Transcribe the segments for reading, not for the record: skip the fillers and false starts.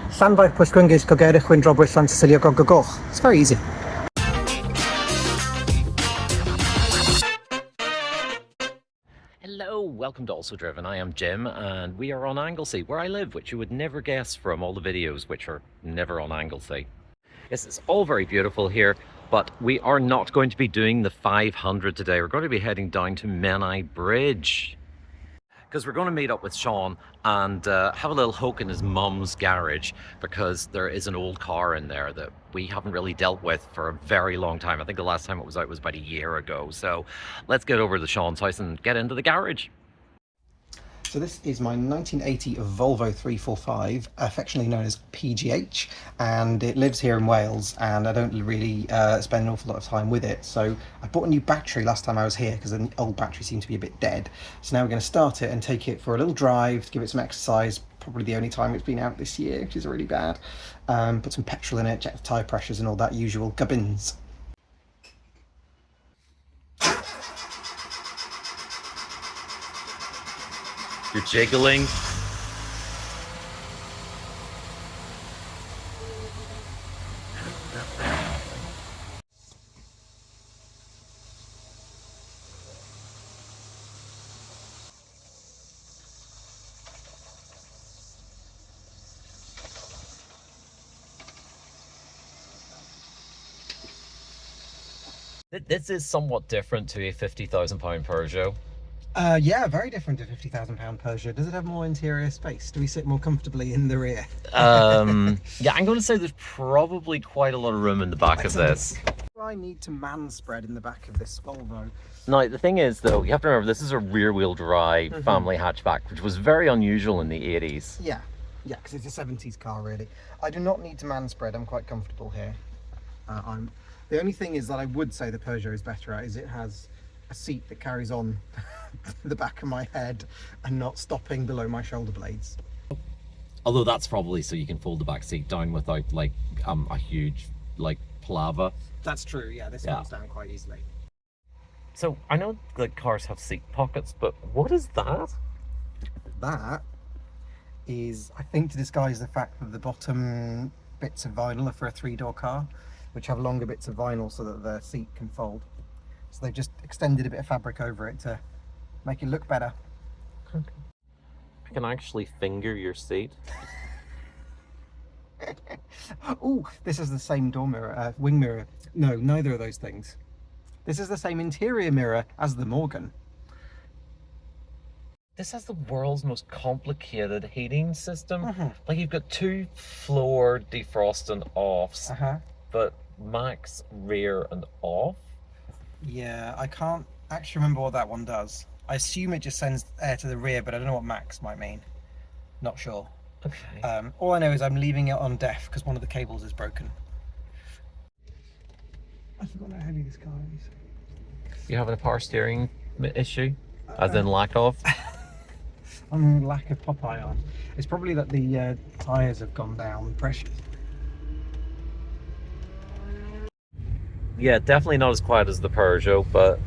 Llanfair Pwllgwyngyll Gogerych Windrobwyll Llantysilio Gogogoch. It's very easy. Hello, welcome to Also Driven. I am Jim and we are on Anglesey, where I live, which you would never guess from all the videos which are never on Anglesey. Yes, it's all very beautiful here, but we are not going to be doing the 500 today. We're going to be heading down to Menai Bridge, because we're going to meet up with Sean and have a little hoke in his mum's garage, because there is an old car in there that we haven't really dealt with for a very long time. I think the last time it was out was about a year ago. So let's get over to Sean's house and get into the garage. So this is my 1980 Volvo 345, affectionately known as PGH, and it lives here in Wales, and I don't really spend an awful lot of time with it. So I bought a new battery last time I was here because the old battery seemed to be a bit dead. So now we're going to start it and take it for a little drive to give it some exercise, probably the only time it's been out this year, which is really bad. Put some petrol in it, check the tyre pressures and all that usual gubbins. You're jiggling. This is somewhat different to a £50,000 Peugeot. Yeah, very different to £50,000 Peugeot. Does it have more interior space? Do we sit more comfortably in the rear? Yeah, I'm going to say there's probably quite a lot of room in the back of this. I need to man spread in the back of this Volvo. Now, the thing is, though, you have to remember this is a rear-wheel drive family hatchback, which was very unusual in the 80s. Yeah, because it's a 70s car, really. I do not need to man spread. I'm quite comfortable here. The only thing is that I would say the Peugeot is better at is it has a seat that carries on the back of my head and not stopping below my shoulder blades. Although that's probably so you can fold the back seat down without like a huge like palaver. That's true, yeah, this folds down quite easily. So I know that cars have seat pockets, but what is that? That is, I think, to disguise the fact that the bottom bits of vinyl are for a three-door car, which have longer bits of vinyl so that the seat can fold. So they've just extended a bit of fabric over it to make it look better. Okay. I can actually finger your seat. Oh, this is the same door mirror, wing mirror. No, neither of those things. This is the same interior mirror as the Morgan. This has the world's most complicated heating system. Like you've got two floor defrost and offs, but max, rear and off. Yeah, I can't actually remember what that one does. I assume it just sends air to the rear, but I don't know what max might mean. Not sure. Okay. All I know is I'm leaving it on deaf because one of the cables is broken. I forgot how heavy this car is. You having a power steering issue? As in lack of? I'm lack of Popeye on. It's probably that the tyres have gone down, pressure. Yeah, definitely not as quiet as the Peugeot, but...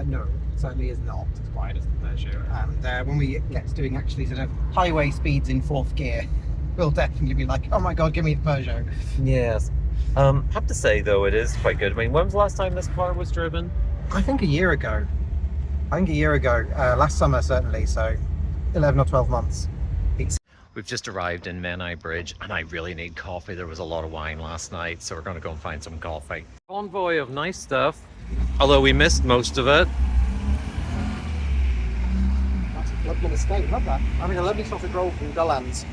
No, certainly is not as quiet as the Peugeot. And when we get to doing actually sort of highway speeds in fourth gear, we'll definitely be like, oh my god, give me the Peugeot. Yes. Have to say though, it is quite good. I mean, when was the last time this car was driven? I think a year ago. Last summer certainly, so 11 or 12 months. We've just arrived in Menai Bridge and I really need coffee. There was a lot of wine last night, so we're going to go and find some coffee. Convoy of nice stuff, although we missed most of it. That's a lovely mistake, love that. Having a lovely sausage roll from Dullan's.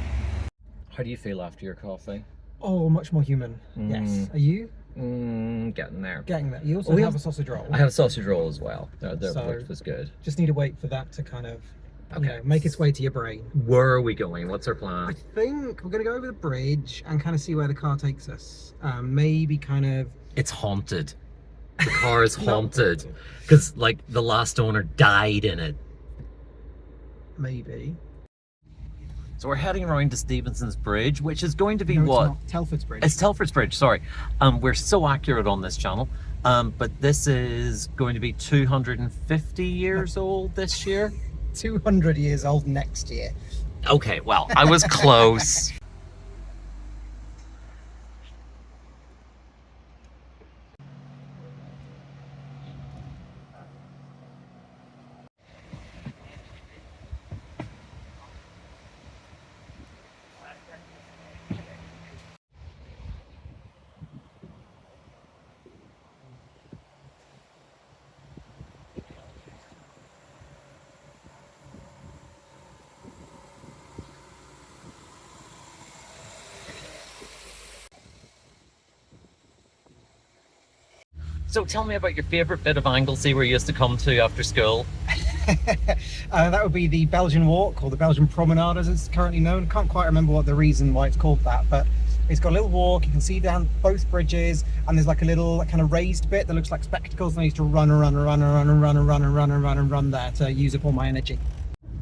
How do you feel after your coffee? Oh, much more human. Yes. Are you? Getting there. Getting there. You also have a sausage roll. I have a sausage roll as well. So, which was good. Just need to wait for that to kind of make its way to your brain. Where are we going? What's our plan? I think we're going to go over the bridge and kind of see where the car takes us. Maybe kind of... It's haunted. The car is haunted. Because, like, the last owner died in it. Maybe. So we're heading around to Stevenson's Bridge, which is going to be no, what? It's not. Telford's Bridge. It's Telford's Bridge, sorry. We're so accurate on this channel. But this is going to be 250 years old this year. 200 years old next year. Okay, well, I was close. So tell me about your favourite bit of Anglesey where you used to come to after school. That would be the Belgian Walk, or the Belgian Promenade as it's currently known. Can't quite remember what the reason why it's called that, but it's got a little walk. You can see down both bridges, and there's like a little kind of raised bit that looks like spectacles, and I used to run there to use up all my energy.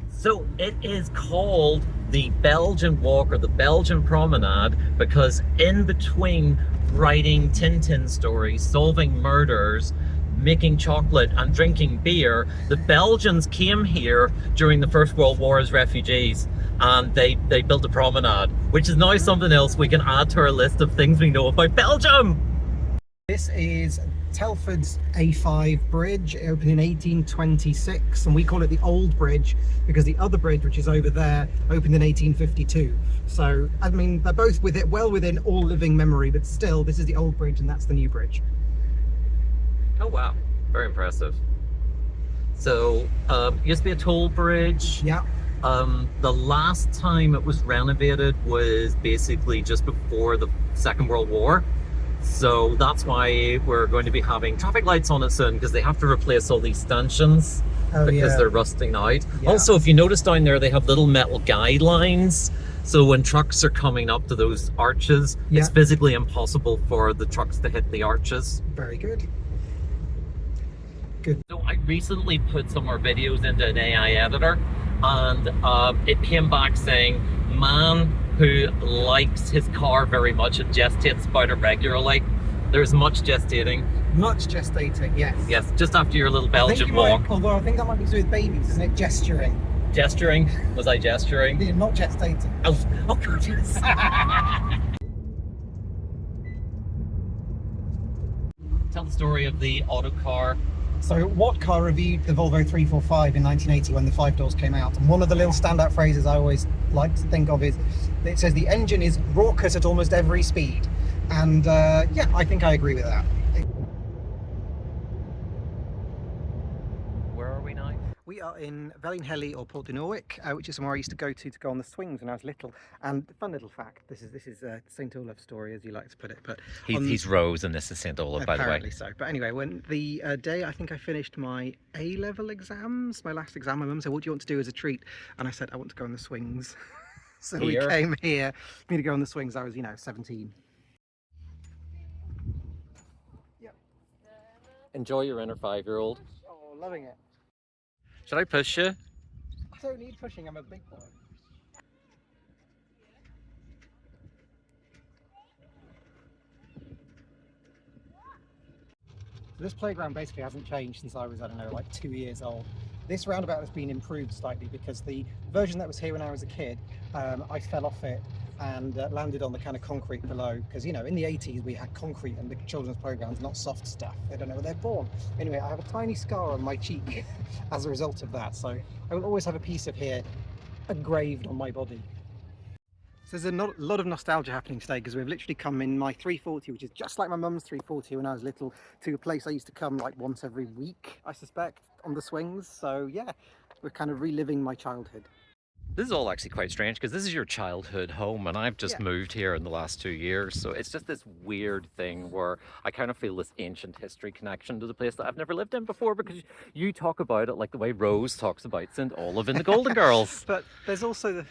So it is called the Belgian Walk or the Belgian Promenade because in between writing Tintin stories, solving murders, making chocolate and drinking beer, the Belgians came here during the First World War as refugees, and they built a promenade, which is now something else we can add to our list of things we know about Belgium. This is Telford's A5 bridge. It opened in 1826, and we call it the Old Bridge because the other bridge, which is over there, opened in 1852. So, I mean, they're both well within all living memory, but still, this is the Old Bridge and that's the new bridge. Oh wow, very impressive. So, used to be a toll bridge. Yeah. The last time it was renovated was basically just before the Second World War. So that's why we're going to be having traffic lights on it soon, because they have to replace all these stanchions because they're rusting out. Yeah. Also, if you notice down there, they have little metal guidelines. So when trucks are coming up to those arches, it's physically impossible for the trucks to hit the arches. Very good. Good. So I recently put some more videos into an AI editor, and it came back saying, man who likes his car very much and gestates about it regularly. There's much gestating. Much gestating, yes. Yes, just after your little Belgian walk. Although I think that might be to do with babies, isn't it? Gesturing. Gesturing? Was I gesturing? Yeah, not gestating. Oh God, yes. Tell the story of the autocar. So What Car reviewed the Volvo 345 in 1980 when the 5 doors came out, and one of the little standout phrases I always like to think of is, it says the engine is raucous at almost every speed. And yeah, I think I agree with that. Where are we now? We are in Vellinhelly or Port Dinorwic, which is somewhere I used to go go on the swings when I was little. And fun little fact, this is St. Olaf's story, as you like to put it. But He's Rose and this is St. Olaf, by the way. Apparently so. But anyway, when the day I think I finished my A-level exams, my last exam, my mum said, what do you want to do as a treat? And I said, I want to go on the swings. So we came here for me to go on the swings. I was, 17. Yep. Enjoy your inner 5-year-old. Oh, loving it. Should I push you? I don't need pushing, I'm a big boy. This playground basically hasn't changed since I was, I don't know, like 2 years old. This roundabout has been improved slightly because the version that was here when I was a kid, I fell off it and landed on the kind of concrete below, because in the 80s we had concrete and the children's playgrounds, not soft stuff. They don't know where they're born. Anyway, I have a tiny scar on my cheek as a result of that, so I will always have a piece of here engraved on my body. So there's a lot of nostalgia happening today, because we've literally come in my 340, which is just like my mum's 340 when I was little, to a place I used to come like once every week, I suspect, on the swings. So yeah, we're kind of reliving my childhood. This is all actually quite strange because this is your childhood home and I've just moved here in the last 2 years. So it's just this weird thing where I kind of feel this ancient history connection to the place that I've never lived in before, because you talk about it like the way Rose talks about St. Olaf in the Golden Girls. But there's also,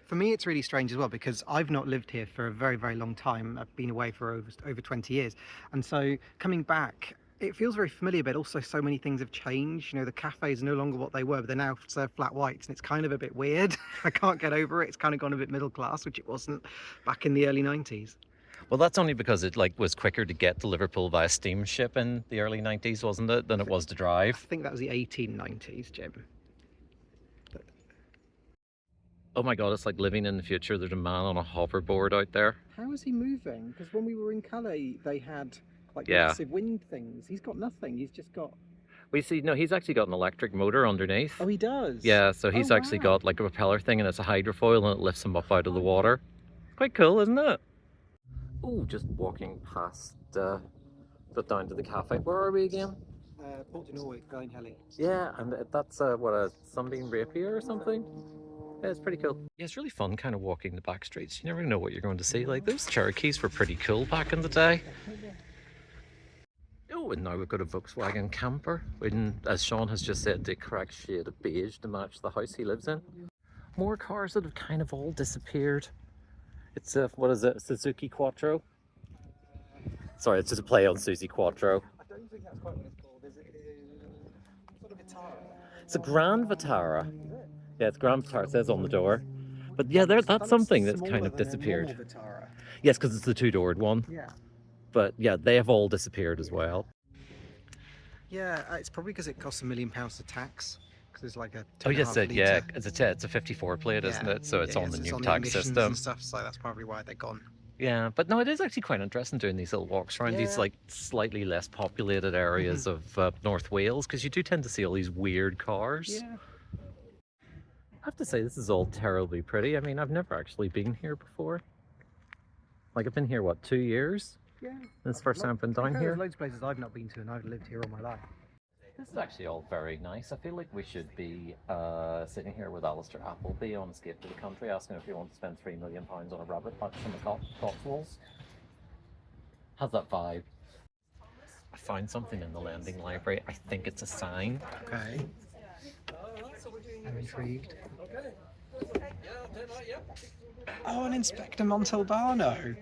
for me it's really strange as well, because I've not lived here for a very, very long time. I've been away for over 20 years. And so coming back, it feels very familiar, but also so many things have changed. The cafes are no longer what they were, but they now serve flat whites, and it's kind of a bit weird. I can't get over it. It's kind of gone a bit middle class, which it wasn't back in the early 90s. Well, that's only because it was quicker to get to Liverpool via steamship in the early 90s, wasn't it, than it was to drive? I think that was the 1890s, Jim. Oh my God, it's like living in the future. There's a man on a hoverboard out there. How is he moving? Because when we were in Calais, they had massive wind things. He's got nothing. He's just got... Well, you see, no, he's actually got an electric motor underneath. Oh, he does? Yeah, so he's actually got like a propeller thing, and it's a hydrofoil, and it lifts him up out of the water. Quite cool, isn't it? Oh, just walking past, down to the cafe. Where are we again? Port Dinorwic, Vellinhelly. Yeah, and that's what, a Sunbeam Rapier or something? Yeah, it's pretty cool. Yeah, it's really fun kind of walking the back streets. You never know what you're going to see. Like, those Cherokees were pretty cool back in the day. Oh, Oh, and now we've got a Volkswagen camper, in, as Sean has just said, the correct shade of beige to match the house he lives in. More cars that have kind of all disappeared. It's a, what is it, Suzuki Quattro? Sorry, it's just a play on Suzy Quattro. I don't think that's quite what it's called, is it? Sort of Vitara. It's a Grand Vitara. Yeah, it's Grand Vitara, it says on the door. But yeah, that's something that's kind of disappeared. Yes, because it's the two-doored one. Yeah. But yeah, they have all disappeared as well. Yeah, it's probably because it costs £1 million to tax. Because it's like a Oh yes, yeah, litre. it's a 54 plate, isn't it? So it's on the new on tax emissions system. and stuff, so that's probably why they're gone. Yeah, but no, it is actually quite interesting doing these little walks around these like slightly less populated areas of North Wales, because you do tend to see all these weird cars. Yeah. I have to say, this is all terribly pretty. I mean, I've never actually been here before. Like, I've been here, what, 2 years? Yeah. This is the first time I've been down here. There's loads of places I've not been to, and I've lived here all my life. This is actually all very nice. I feel like we should be sitting here with Alistair Appleby on Escape to the Country, asking if he wants to spend £3 million on a rabbit hutch from the Cotswolds. How's that vibe? I found something in the lending library. I think it's a sign. Okay. I'm intrigued. Oh, an Inspector Montalbano.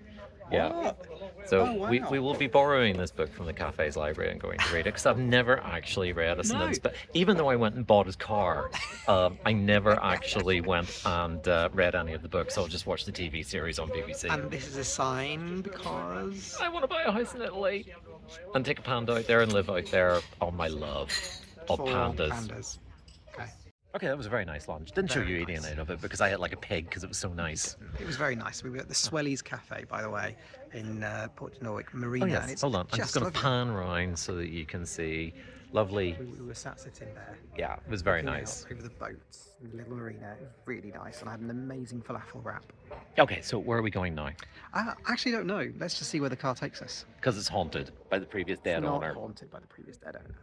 Yeah. What? So Oh, wow. we will be borrowing this book from the cafe's library and going to read it, because I've never actually read a sentence. But even though I went and bought his car, I never actually went and read any of the books. I'll just watch the TV series on BBC. And this is a sign because... I want to buy a house in Italy and take a panda out there and live out there on my love of for pandas. Okay. Okay, that was a very nice lunch. Didn't show Very you eating nice. out of it because I ate like a pig because it was so nice. It was very nice. We were at the Swellies Cafe, by the way, in Port Dinorwic Marina. Oh and yes, it's hold on. I'm just going to lovely. pan round so that you can see. Lovely. We were sat sitting there. Yeah, it was very looking nice. out over the boats in the little marina. It was really nice, and I had an amazing falafel wrap. Okay, so where are we going now? I actually don't know. Let's just see where the car takes us. Because it's haunted by the previous dead It's not owner. haunted by the previous dead owner.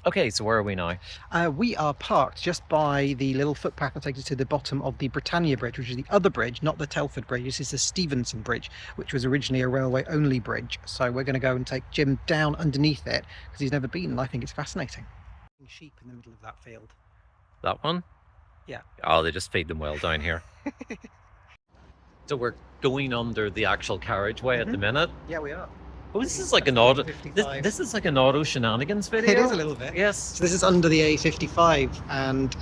Okay, so where are we now? We are parked just by the little footpath that takes us to the bottom of the Britannia Bridge, which is the other bridge, not the Telford Bridge. This is the Stevenson Bridge, which was originally a railway-only bridge. So we're going to go and take Jim down underneath it, because he's never been, and I think it's fascinating. Sheep in the middle of that field. That one? Yeah. Oh, they just feed them well down here. So we're going under the actual carriageway at the minute. Yeah, we are. Oh, this is like an auto. 55. This is like an auto shenanigans video. It is a little bit. Yes. So this is under the A55, and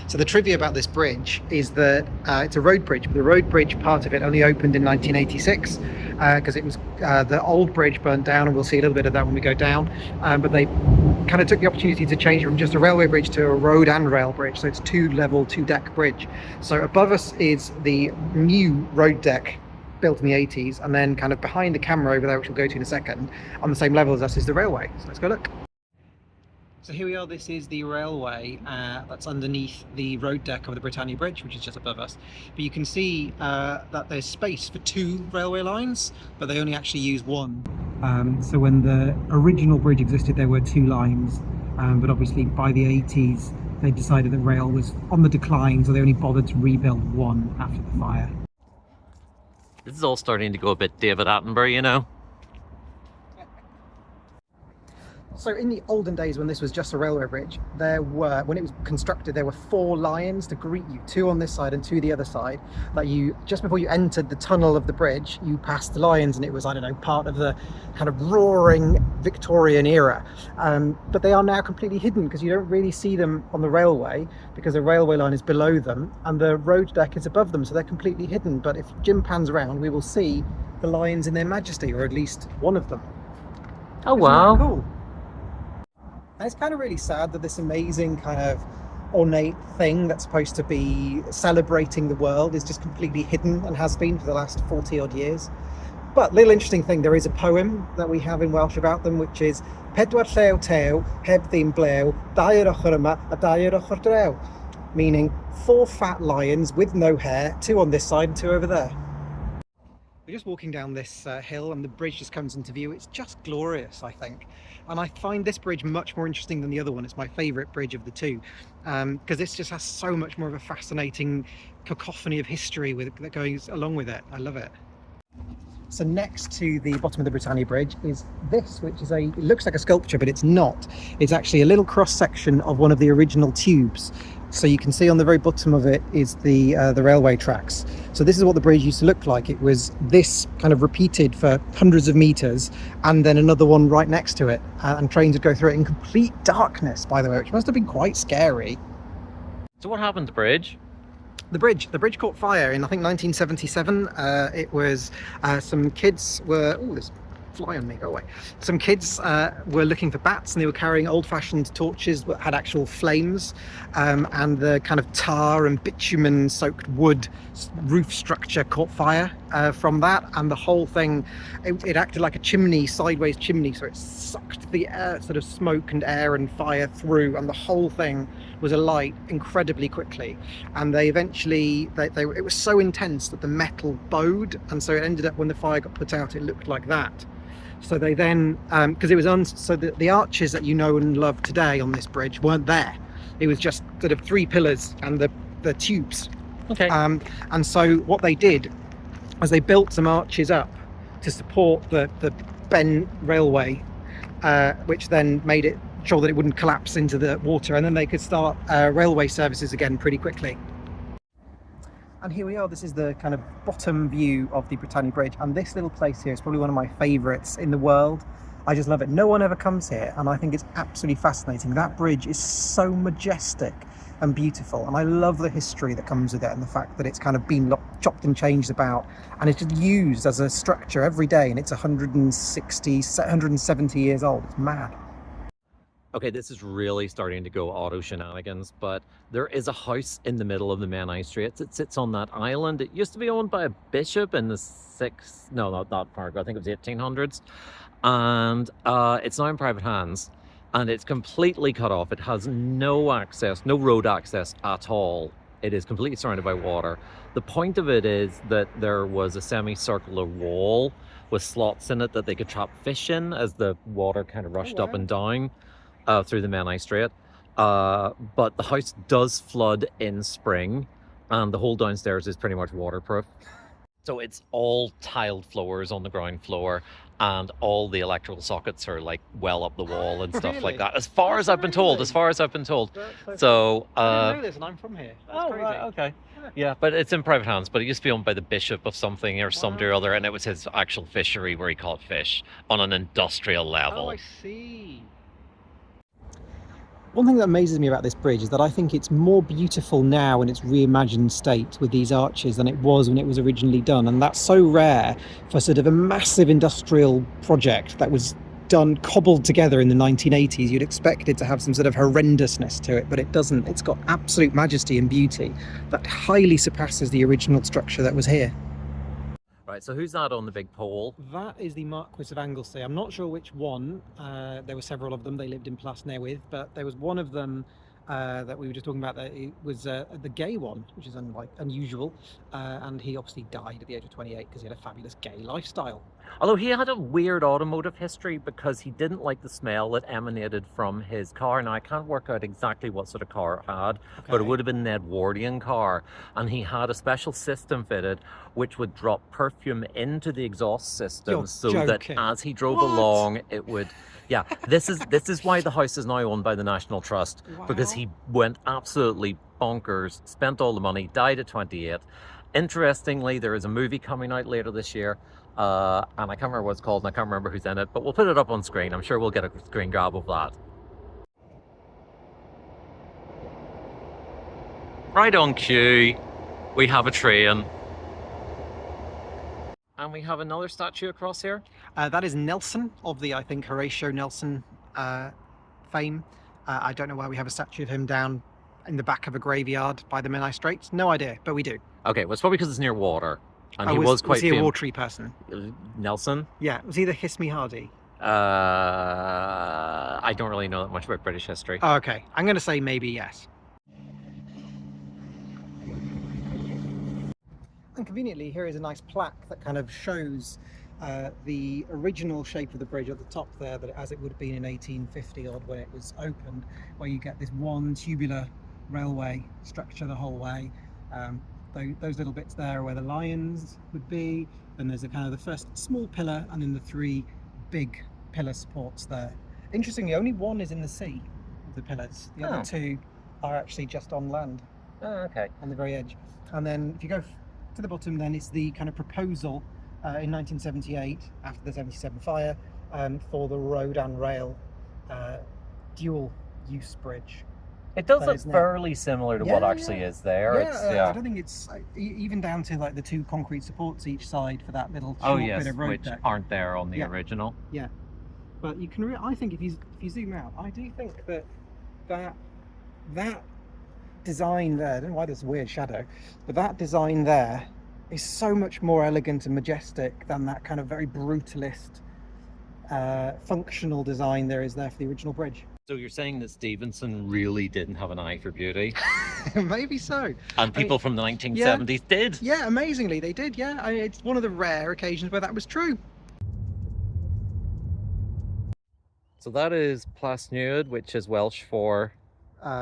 so the trivia about this bridge is that it's a road bridge, but the road bridge part of it only opened in 1986 because it was the old bridge burnt down, and we'll see a little bit of that when we go down. But they kind of took the opportunity to change it from just a railway bridge to a road and rail bridge, so it's two-level, two-deck bridge. So above us is the new road deck built in the 80s, and then kind of behind the camera over there, which we'll go to in a second, on the same level as us is the railway. So let's go look. So here we are. This is the railway that's underneath the road deck of the Britannia Bridge, which is just above us. But you can see that there's space for two railway lines, but they only actually use one. So when the original bridge existed, there were two lines, but obviously by the 80s they decided that rail was on the decline, so they only bothered to rebuild one after the fire. This is all starting to go a bit David Attenborough, you know. So in the olden days, when this was just a railway bridge, when it was constructed, there were 4 lions to greet you, 2 on this side and 2 the other side. That you, just before you entered the tunnel of the bridge, you passed the lions, and it was, I don't know, part of the kind of roaring Victorian era. But they are now completely hidden, because you don't really see them on the railway, because the railway line is below them and the road deck is above them, so they're completely hidden. But if Jim pans around, we will see the lions in their majesty, or at least one of them. Oh Isn't wow. that cool? And it's kind of really sad that this amazing kind of ornate thing that's supposed to be celebrating the world is just completely hidden, and has been for the last 40 odd years. But little interesting thing, there is a poem that we have in Welsh about them, which is Pedwar llew tew, heb ddim blew, dair ochr yma, a dair ochr drew, meaning 4 fat lions with no hair, 2 on this side and 2 over there. We're just walking down this hill and the bridge just comes into view. It's just glorious, I think. And I find this bridge much more interesting than the other one. It's my favourite bridge of the two, because this just has so much more of a fascinating cacophony of history that goes along with it. I love it. So next to the bottom of the Britannia Bridge is this, which is it looks like a sculpture, but it's not. It's actually a little cross section of one of the original tubes. So you can see on the very bottom of it is the railway tracks. So this is what the bridge used to look like. It was this kind of repeated for hundreds of meters, and then another one right next to it. And trains would go through it in complete darkness, by the way, which must have been quite scary. So what happened to the bridge? The bridge caught fire in, I think, 1977. It was some kids were... Oh, there's a fly on me, go away. Some kids were looking for bats, and they were carrying old-fashioned torches that had actual flames, and the kind of tar and bitumen-soaked wood roof structure caught fire from that, and the whole thing, it acted like a chimney, sideways chimney, so it sucked the air, sort of smoke and air and fire through, and the whole thing was alight incredibly quickly. And they eventually, it was so intense that the metal bowed, and so it ended up, when the fire got put out, it looked like that. So they then, because it was so the arches that you know and love today on this bridge weren't there. It was just sort of three pillars and the tubes. Okay. And so what they did was they built some arches up to support the Ben railway, which then made it sure that it wouldn't collapse into the water, and then they could start railway services again pretty quickly. And here we are. This is the kind of bottom view of the Britannia Bridge, and this little place here is probably one of my favourites in the world. I just love it. No one ever comes here, and I think it's absolutely fascinating. That bridge is so majestic and beautiful, and I love the history that comes with it, and the fact that it's kind of been chopped and changed about, and it's just used as a structure every day, and it's 170 years old. It's mad. Okay, this is really starting to go auto shenanigans, but there is a house in the middle of the Menai Strait. It sits on that island. It used to be owned by a bishop in the not far ago, I think it was 1800s. And it's now in private hands, and it's completely cut off. It has no access, no road access at all. It is completely surrounded by water. The point of it is that there was a semicircular wall with slots in it that they could trap fish in as the water kind of rushed up and down through the Menai Strait. But the house does flood in spring, and the whole downstairs is pretty much waterproof. So it's all tiled floors on the ground floor, and all the electrical sockets are like well up the wall and stuff like that. As far as I've been told. So I didn't know this, and I'm from here. That's crazy. Right, okay. Yeah, but it's in private hands. But it used to be owned by the bishop of something or somebody or other, and it was his actual fishery where he caught fish on an industrial level. Oh, I see. One thing that amazes me about this bridge is that I think it's more beautiful now in its reimagined state with these arches than it was when it was originally done, and that's so rare for sort of a massive industrial project that was done, cobbled together in the 1980s. You'd expect it to have some sort of horrendousness to it, but it doesn't. It's got absolute majesty and beauty that highly surpasses the original structure that was here. Right, so who's that on the big pole? That is the Marquis of Anglesey. I'm not sure which one. There were several of them. They lived in Plasnewydd, but there was one of them that we were just talking about. That it was the gay one, which is unusual. And he obviously died at the age of 28 because he had a fabulous gay lifestyle. Although he had a weird automotive history because he didn't like the smell that emanated from his car. Now, I can't work out exactly what sort of car it had, but it would have been an Edwardian car. And he had a special system fitted which would drop perfume into the exhaust system that as he drove along, it would... Yeah, this is why the house is now owned by the National Trust, because he went absolutely bonkers, spent all the money, died at 28. Interestingly, there is a movie coming out later this year, and I can't remember what it's called, and I can't remember who's in it, but we'll put it up on screen. I'm sure we'll get a screen grab of that. Right on cue, we have a train. And we have another statue across here. That is Nelson, of the, I think, Horatio Nelson fame. I don't know why we have a statue of him down in the back of a graveyard by the Menai Strait. No idea, but we do. Okay, well, it's probably because it's near water. And he was quite Was he a watery person? Nelson? Yeah, was he the Hiss Me Hardy? I don't really know that much about British history. Oh, okay, I'm going to say maybe yes. And conveniently, here is a nice plaque that kind of shows the original shape of the bridge at the top there, that as it would have been in 1850 odd when it was opened, where you get this one tubular railway structure the whole way. Those little bits there are where the lions would be. Then there's a kind of the first small pillar, and then the three big pillar supports there. Interestingly, only one is in the sea of the pillars. The other two are actually just on land. Oh, okay. On the very edge. And then if you go to the bottom, then it's the kind of proposal in 1978, after the 77 fire, for the road and rail dual use bridge. It does look fairly similar to what actually is there. I don't think it's even down to like the two concrete supports each side for that little short bit of road which deck. Aren't there on the original. Yeah, but you can. I think if you zoom out, I do think that design there. I don't know why there's a weird shadow, but that design there is so much more elegant and majestic than that kind of very brutalist, functional design there is there for the original bridge. So you're saying that Stevenson really didn't have an eye for beauty? Maybe so. And people from the 1970s did? Yeah, amazingly they did, yeah. It's one of the rare occasions where that was true. So that is Plas Newydd, which is Welsh for?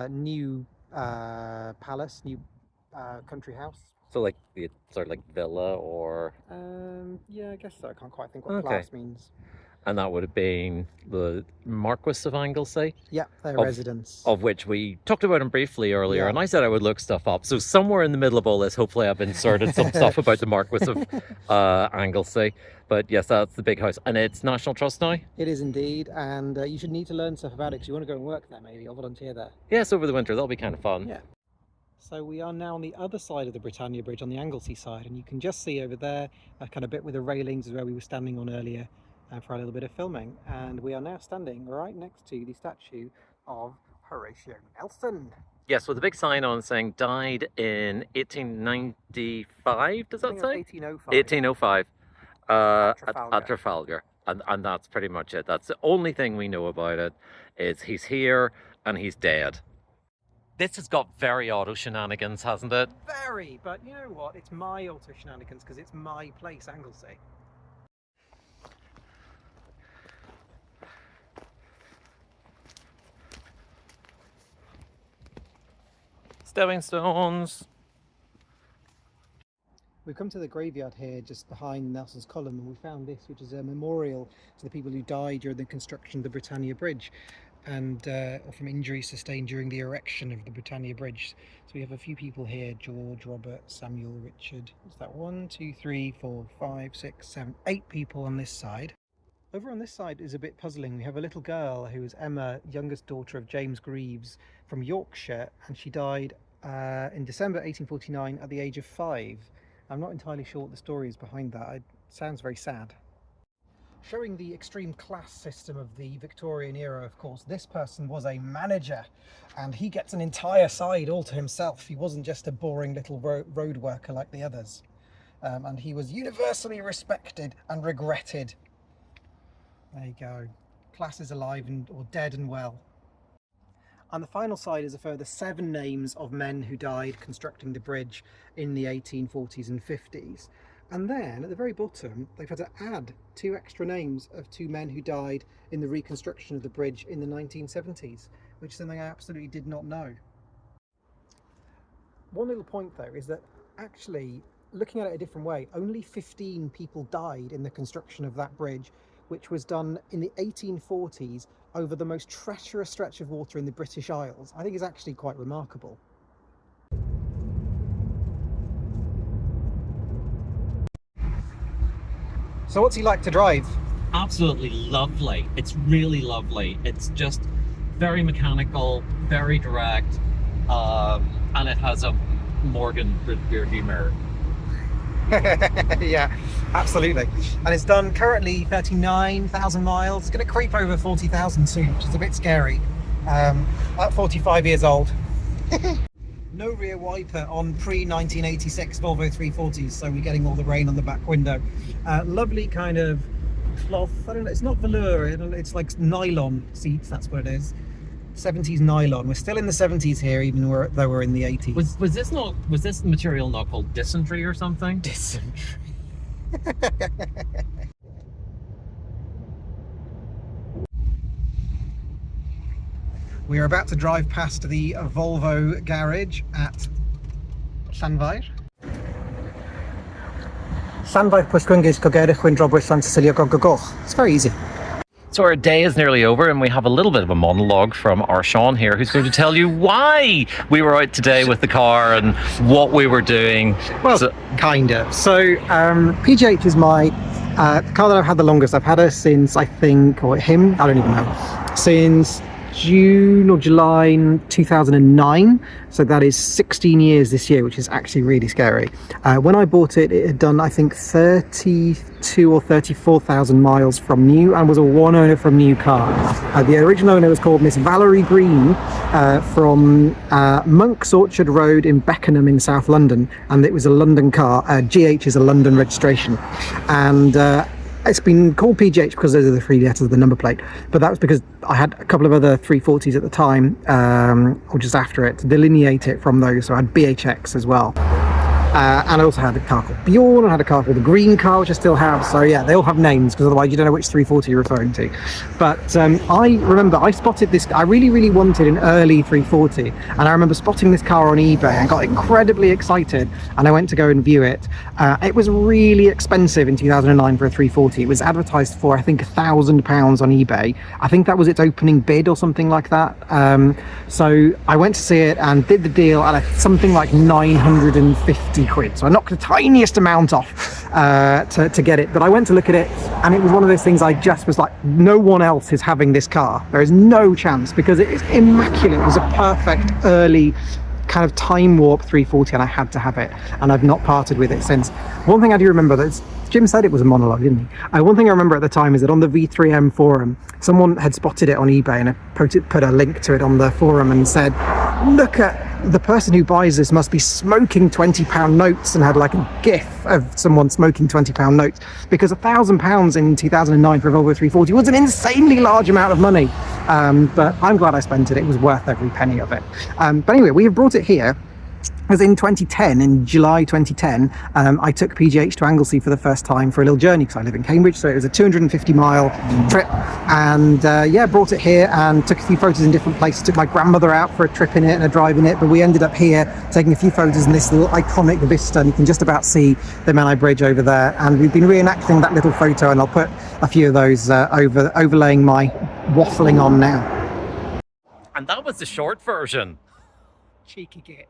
New palace, new country house. So like the sort of like villa or? Yeah, I guess so. I can't quite think what Plas means. And that would have been the Marquis of Anglesey? Yeah, their residence. Of which we talked about him briefly earlier, and I said I would look stuff up. So somewhere in the middle of all this, hopefully I've inserted some stuff about the Marquis of Anglesey. But yes, that's the big house. And it's National Trust now? It is indeed, and you should need to learn stuff about it because you want to go and work there maybe, or volunteer there. Yes, over the winter, that'll be kind of fun. Yeah. So we are now on the other side of the Britannia Bridge, on the Anglesey side, and you can just see over there, that kind of bit with the railings is where we were standing on earlier for a little bit of filming. And we are now standing right next to the statue of Horatio Nelson. Yes, with a big sign on saying died in 1895, does that say? 1805. 1805. Trafalgar. At Trafalgar. And that's pretty much it. That's the only thing we know about it, is he's here and he's dead. This has got very auto shenanigans, hasn't it? Very, but you know what? It's my auto shenanigans because it's my place, Anglesey. Stepping stones. We've come to the graveyard here just behind Nelson's column, and we found this, which is a memorial to the people who died during the construction of the Britannia Bridge and from injuries sustained during the erection of the Britannia Bridge. So we have a few people here: George, Robert, Samuel, Richard. What's that? 1, 2, 3, 4, 5, 6, 7, 8 people on this side. Over on this side is a bit puzzling. We have a little girl who is Emma, youngest daughter of James Greaves from Yorkshire, and she died in December 1849 at the age of 5. I'm not entirely sure what the story is behind that. It sounds very sad. Showing the extreme class system of the Victorian era, of course, this person was a manager, and he gets an entire side all to himself. He wasn't just a boring little road worker like the others. And he was universally respected and regretted. There you go. Class is alive or dead and well. On the final side is a further 7 names of men who died constructing the bridge in the 1840s and 50s. And then at the very bottom, they've had to add 2 extra names of 2 men who died in the reconstruction of the bridge in the 1970s, which is something I absolutely did not know. One little point though is that actually, looking at it a different way, only 15 people died in the construction of that bridge, which was done in the 1840s over the most treacherous stretch of water in the British Isles. I think is actually quite remarkable. So what's he like to drive? Absolutely lovely. It's really lovely. It's just very mechanical, very direct, and it has a Morgan rearview mirror. Yeah, absolutely. And it's done currently 39,000 miles. It's going to creep over 40,000 soon, which is a bit scary. At 45 years old. No rear wiper on pre-1986 Volvo 340s, so we're getting all the rain on the back window. Lovely kind of cloth, I don't know, it's not velour, it's like nylon seats, that's what it is. 70s nylon. We're still in the 70s here, even though we're in the 80s. Was this material not called dysentery or something? Dysentery. We're about to drive past the Volvo garage at Llanfair. Llanfair Pwysgwyngyll Gogerych Windrobwyll Llan Cecilia Gogogoch. It's very easy. So our day is nearly over and we have a little bit of a monologue from our Sean here, who's going to tell you why we were out today with the car and what we were doing. Well, kind of. So PGH is my car that I've had the longest. I've had her since, I think, or him, I don't even know, since June or July 2009. So that is 16 years this year, which is actually really scary. When I bought it, it had done, I think, 32 or 34,000 miles from new and was a one owner from new car. The original owner was called Miss Valerie Green from Monk's Orchard Road in Beckenham in South London, and it was a London car. GH is a London registration, and it's been called PGH because those are the three letters of the number plate, but that was because I had a couple of other 340s at the time, or just after it, to delineate it from those. So I had BHX as well. And I also had a car called Bjorn, I had a car called the Green Car, which I still have. So yeah, they all have names because otherwise you don't know which 340 you're referring to. But I remember I spotted this, I really wanted an early 340. And I remember spotting this car on eBay and got incredibly excited. And I went to go and view it. It was really expensive in 2009 for a 340. It was advertised for, I think, £1,000 on eBay. I think that was its opening bid or something like that. So I went to see it and did the deal at something like 950 quid. So I knocked the tiniest amount off to get it. But I went to look at it and it was one of those things I just was like, no one else is having this car. There is no chance because it is immaculate. It was a perfect early kind of time warp 340 and I had to have it, and I've not parted with it since. One thing I do remember, that Jim said it was a monologue, didn't he? One thing I remember at the time is that on the V3M forum, someone had spotted it on eBay and put a link to it on the forum and said, look at the person who buys this must be smoking £20 notes, and had like a gif of someone smoking £20 notes, because £1,000 in 2009 for a Volvo 340 was an insanely large amount of money. But I'm glad I spent it. It was worth every penny of it. But anyway, we have brought it here. As in 2010, in July 2010, I took PGH to Anglesey for the first time for a little journey because I live in Cambridge, so it was a 250-mile trip, and yeah, brought it here and took a few photos in different places. Took my grandmother out for a trip in it and a drive in it, but we ended up here taking a few photos in this little iconic vista, and you can just about see the Menai Bridge over there, and we've been reenacting that little photo, and I'll put a few of those overlaying my waffling on now. And that was the short version. Cheeky git.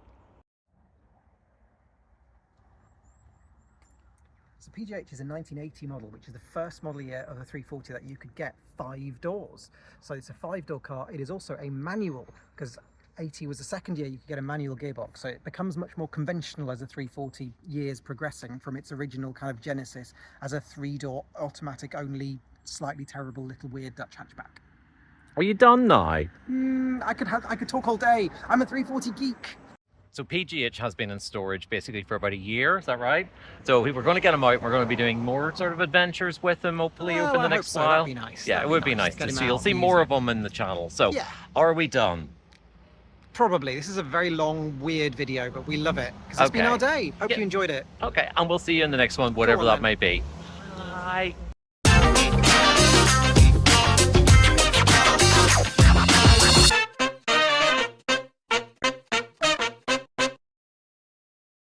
So PGH is a 1980 model, which is the first model year of a 340 that you could get 5 doors. So it's a 5-door car. It is also a manual, because 80 was the second year you could get a manual gearbox. So it becomes much more conventional as a 340 years progressing from its original kind of genesis as a 3-door automatic only, slightly terrible little weird Dutch hatchback. Are you done now? I could talk all day. I'm a 340 geek. So PGH has been in storage basically for about a year, is that right? So we're going to get him out. We're going to be doing more sort of adventures with him, hopefully, over the next while. That'd be nice. Yeah, it would be nice to see. You'll see more of them in the channel. So, yeah. Are we done? Probably. This is a very long, weird video, but we love it because it's been our day. Hope you enjoyed it. Okay, and we'll see you in the next one, whatever that may be. Bye.